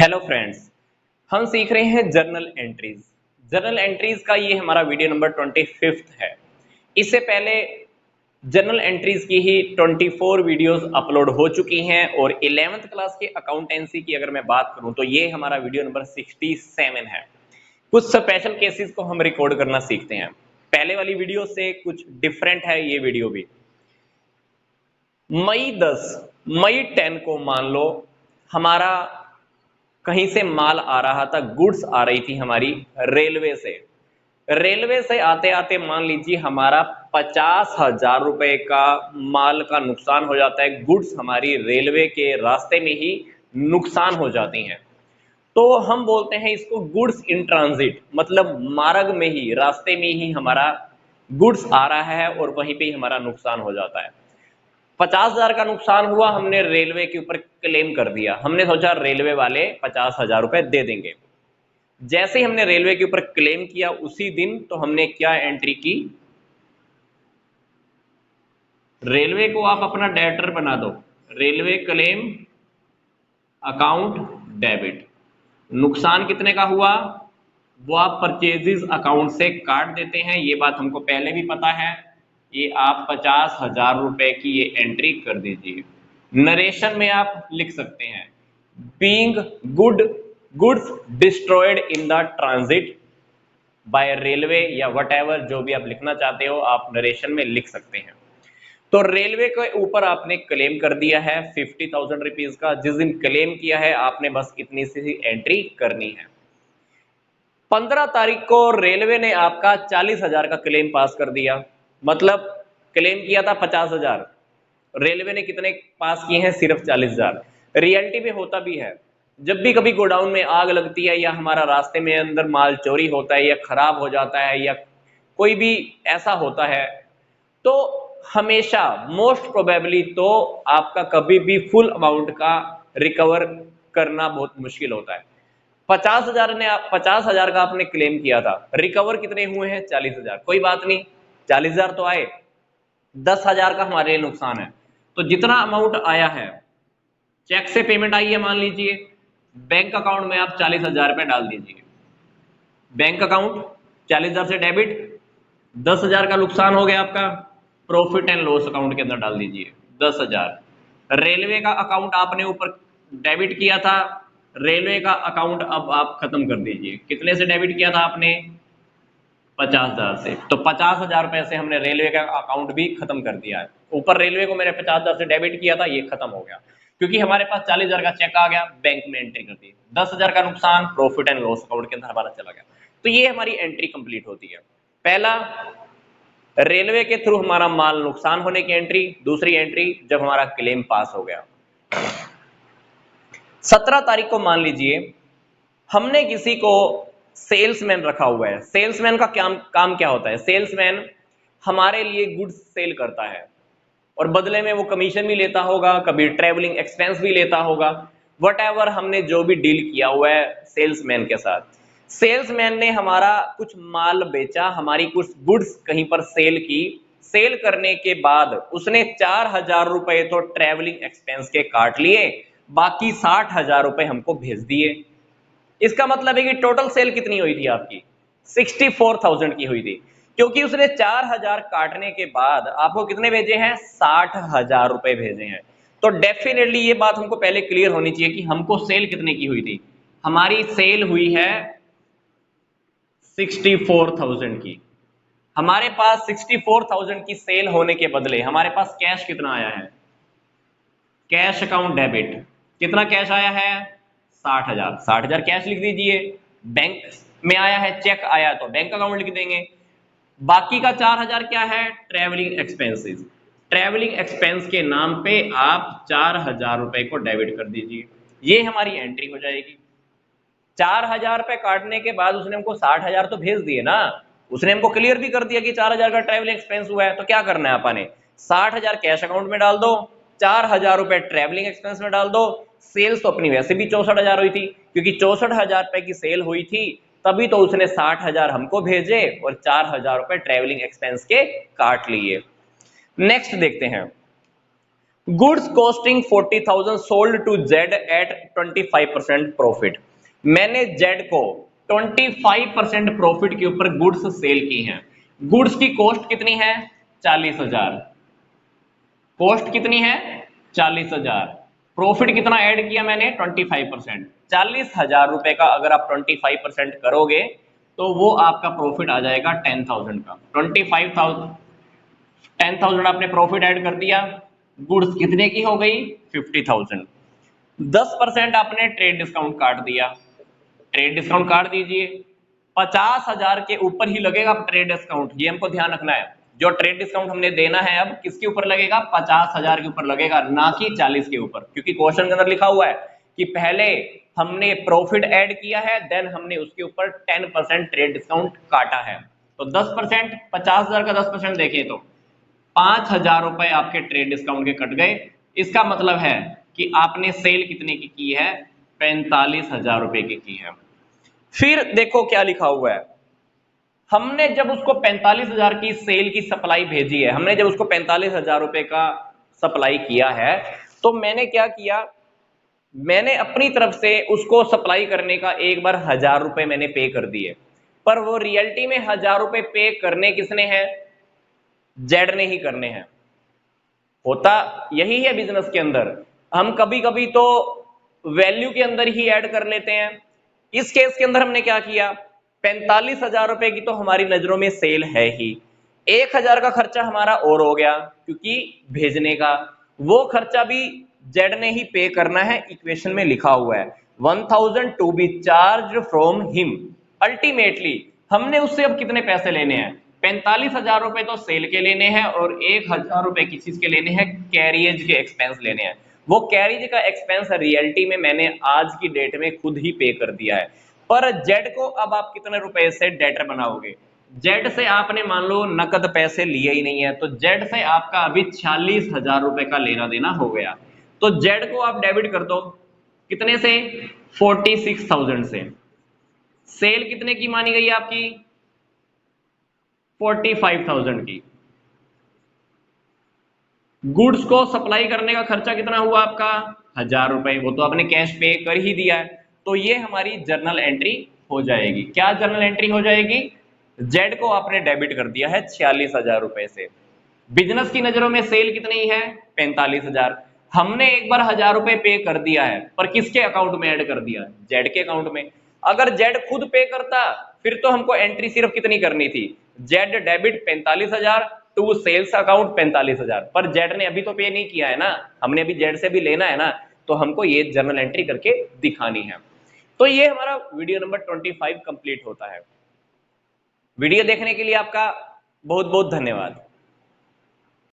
Hello friends, हम सीख रहे हैं जर्नल एंट्रीज। जर्नल एंट्रीज का ये हमारा वीडियो नंबर 25 है। इससे पहले जर्नल एंट्रीज की ही 24 वीडियोस अपलोड हो चुकी हैं और 11th क्लास के अकाउंटेंसी की अगर मैं बात करूं तो ये हमारा वीडियो नंबर 67 है। कुछ स्पेशल केसेस को हम रिकॉर्ड करना सीखते हैं। पहले वाली वीडियो से कुछ डिफरेंट है ये वीडियो भी। मई 10 को मान लो हमारा कहीं से माल आ रहा था, गुड्स आ रही थी हमारी रेलवे से आते आते मान लीजिए हमारा 50,000 रुपए का माल का नुकसान हो जाता है। गुड्स हमारी रेलवे के रास्ते में ही नुकसान हो जाती हैं, तो हम बोलते हैं इसको गुड्स इन ट्रांजिट, मतलब मार्ग में ही, रास्ते में ही हमारा गुड्स आ रहा है और वहीं पे ही हमारा नुकसान हो जाता है। 50,000 का नुकसान हुआ, हमने रेलवे के ऊपर क्लेम कर दिया। हमने सोचा रेलवे वाले 50,000 रुपए दे देंगे। जैसे ही हमने रेलवे के ऊपर क्लेम किया उसी दिन तो हमने क्या एंट्री की, रेलवे को आप अपना डेटर बना दो, रेलवे क्लेम अकाउंट डेबिट। नुकसान कितने का हुआ वो आप परचेजेस अकाउंट से काट देते हैं, ये बात हमको पहले भी पता है। ये आप 50,000 रुपए की ये एंट्री कर दीजिए। नरेशन में आप लिख सकते हैं being goods destroyed in the transit by railway, या वटएवर जो भी आप लिखना चाहते हो आप नरेशन में लिख सकते हैं। तो रेलवे के ऊपर आपने क्लेम कर दिया है 50,000 रुपीज का। जिस दिन क्लेम किया है आपने बस इतनी सी एंट्री करनी है। 15 तारीख को रेलवे ने आपका 40,000 का क्लेम पास कर दिया, मतलब क्लेम किया था 50,000, रेलवे ने कितने पास किए हैं, सिर्फ 40,000। रियलिटी में होता भी है, जब भी कभी गोडाउन में आग लगती है या हमारा रास्ते में अंदर माल चोरी होता है या खराब हो जाता है या कोई भी ऐसा होता है, तो हमेशा मोस्ट प्रोबेबली तो आपका कभी भी फुल अमाउंट का रिकवर करना बहुत मुश्किल होता है। 50,000 का आपने क्लेम किया था, रिकवर कितने हुए हैं, 40,000। कोई बात नहीं, 40,000 तो आए, 10,000 का हमारे लिए नुकसान है। तो जितना अमाउंट आया है, चेक से पेमेंट आई है मान लीजिए, बैंक अकाउंट में आप 40,000 रुपए डाल दीजिए। बैंक अकाउंट 40,000 से डेबिट, 10,000 का नुकसान हो गया आपका, प्रॉफिट एंड लॉस अकाउंट के अंदर डाल दीजिए 10,000। रेलवे का अकाउंट आपने ऊपर डेबिट किया था, रेलवे का अकाउंट अब आप खत्म कर दीजिए। कितने से डेबिट किया था आपने, 50,000 से, तो 50,000 रुपए से हमने रेलवे का अकाउंट भी खत्म कर दिया है। ऊपर रेलवे को मैंने 50,000 से डेबिट किया था, ये खत्म हो गया क्योंकि हमारे पास 40,000 का चेक आ गया, बैंक में एंट्री कर दी। 10,000 का नुकसान प्रॉफिट एंड लॉस अकाउंट के अंदर हमारा चला गया। तो ये हमारी एंट्री कंप्लीट होती है। पहला, रेलवे के थ्रू हमारा माल नुकसान होने की एंट्री। दूसरी एंट्री, जब हमारा क्लेम पास हो गया। 17 तारीख को मान लीजिए हमने किसी को सेल्समैन रखा हुआ है। सेल्समैन का काम क्या होता है, सेल्समैन हमारे लिए गुड्स सेल करता है और बदले में वो कमीशन भी लेता होगा, कभी ट्रेवलिंग एक्सपेंस भी लेता होगा, वटएवर हमने जो भी डील किया हुआ है सेल्समैन के साथ। सेल्समैन ने हमारा कुछ माल बेचा, हमारी कुछ गुड्स कहीं पर सेल की। सेल करने के बाद उसने 4,000 रुपए तो ट्रेवलिंग एक्सपेंस के काट लिए, बाकी 60,000 रुपए हमको भेज दिए। इसका मतलब है कि टोटल सेल कितनी हुई थी आपकी, 64,000 की हुई थी, क्योंकि उसने 4,000 काटने के बाद आपको कितने भेजे हैं, 60,000 रुपए भेजे हैं। तो डेफिनेटली ये बात हमको पहले क्लियर होनी चाहिए कि हमको सेल कितने की हुई थी। हमारी सेल हुई है 64,000 की। हमारे पास 64,000 की सेल होने के बदले हमारे पास कैश कितना आया है, कैश अकाउंट डेबिट कितना कैश आया है, 60,000। 60,000 कैश लिख दीजिए। बैंक में आया है, चेक आया तो बैंक अकाउंट लिख देंगे। बाकी का 4,000 क्या है, ट्रेवलिंग एक्सपेंसेस। ट्रेवलिंग एक्सपेंस के नाम पे आप 4,000 रुपए को डेबिट कर दीजिए, ये हमारी एंट्री हो जाएगी। 4,000 रुपए काटने के बाद उसने हमको 60,000 तो भेज दिए ना, उसने हमको क्लियर भी कर दिया कि 4,000 का ट्रेवलिंग एक्सपेंस हुआ है। तो क्या करना है अपने, 60,000 कैश अकाउंट में डाल दो, 4,000 रुपए ट्रेवलिंग एक्सपेंस में डाल दो। सेल्स तो अपनी वैसे भी 64,000 हुई थी, क्योंकि 64,000 रुपए की सेल हुई थी, तभी तो उसने 60,000 हमको भेजे और 4,000 रुपए ट्रेवलिंग एक्सपेंस के काट लिए। नेक्स्ट देखते हैं, goods costing 40,000 sold to Z at 25% profit. मैंने जेड को 25% प्रॉफिट के ऊपर गुड्स सेल की हैं। गुड्स की कॉस्ट कितनी है? 40,000। कॉस्ट कितनी है? 40,000। प्रॉफिट कितना ऐड किया मैंने? 25%। 40,000 रुपए का अगर आप 25% करोगे तो वो आपका प्रॉफिट आ जाएगा 10,000 का। 10,000 आपने प्रॉफिट ऐड कर दिया। गुड्स कितने की हो गई? 50,000। 10% आपने ट्रेड डिस्काउंट काट दिया। ट्रेड डिस्काउंट काट दीजिए। 50,000 के ऊपर ही लगेगा ट्रेड डिस्काउंट, ये हमको ध्यान रखना है। जो ट्रेड डिस्काउंट हमने देना है अब किसके ऊपर लगेगा? 50,000 के ऊपर लगेगा, ना कि 40 के ऊपर, क्योंकि क्वेश्चन के अंदर लिखा हुआ है कि पहले हमने प्रॉफिट ऐड किया है, देन हमने उसके ऊपर 10% ट्रेड डिस्काउंट काटा है। तो 10%, 50,000 का 10% देखें तो 5,000 रुपए आपके ट्रेड डिस्काउंट के कट गए। इसका मतलब है कि आपने सेल कितने की की है? 45,000 रुपए की है। फिर देखो क्या लिखा हुआ है, हमने जब उसको 45,000 की सेल की सप्लाई भेजी है, हमने जब उसको 45,000 रुपए का सप्लाई किया है, तो मैंने क्या किया, मैंने अपनी तरफ से उसको सप्लाई करने का एक बार 1,000 रुपए मैंने पे कर दिए। पर वो रियलिटी में 1,000 रुपए पे करने किसने हैं? जेड ने ही करने हैं। होता यही है बिजनेस के अंदर, हम कभी कभी तो वैल्यू के अंदर ही ऐड कर लेते हैं। इस केस के अंदर हमने क्या किया, 45,000 रुपए की तो हमारी नजरों में सेल है ही, 1,000 का खर्चा हमारा और हो गया क्योंकि भेजने का, वो खर्चा भी जेड ने ही पे करना है। इक्वेशन में लिखा हुआ है 1,000 to be charge from him. Ultimately हमने उससे अब कितने पैसे लेने हैं? 45,000 रुपए तो सेल के लेने हैं और 1,000 रुपए किस चीज के लेने हैं? कैरियज के एक्सपेंस लेने हैं। वो कैरिज का एक्सपेंस रियलिटी में मैंने आज की डेट में खुद ही पे कर दिया है। पर जेड को अब आप कितने रुपए से डेटर बनाओगे? जेड से आपने मान लो नकद पैसे लिए ही नहीं है, तो जेड से आपका अभी 46,000 रुपए का लेना देना हो गया। तो जेड को आप डेबिट कर दो, कितने से? 46,000 से। सेल कितने की मानी गई आपकी? 45,000 की। गुड्स को सप्लाई करने का खर्चा कितना हुआ आपका? 1,000 रुपए, वो तो आपने कैश पे कर ही दिया है। तो ये हमारी जर्नल एंट्री हो जाएगी। क्या जर्नल एंट्री हो जाएगी? जेड को आपने डेबिट कर दिया है 46,000 रुपए से। बिजनेस की नजरों में सेल कितनी है? 45,000। हमने एक बार 1,000 रुपए पे कर दिया है, पर किसके अकाउंट में ऐड कर दिया? जेड के अकाउंट में। अगर जेड खुद पे करता फिर तो हमको एंट्री सिर्फ कितनी करनी थी? Z debit 45,000 to sales account 45,000। पर जेड ने अभी तो पे नहीं किया है ना, हमने अभी जेड से भी लेना है ना, तो हमको ये जर्नल एंट्री करके दिखानी है। तो ये हमारा वीडियो नंबर 25 कंप्लीट होता है। वीडियो देखने के लिए आपका बहुत बहुत धन्यवाद।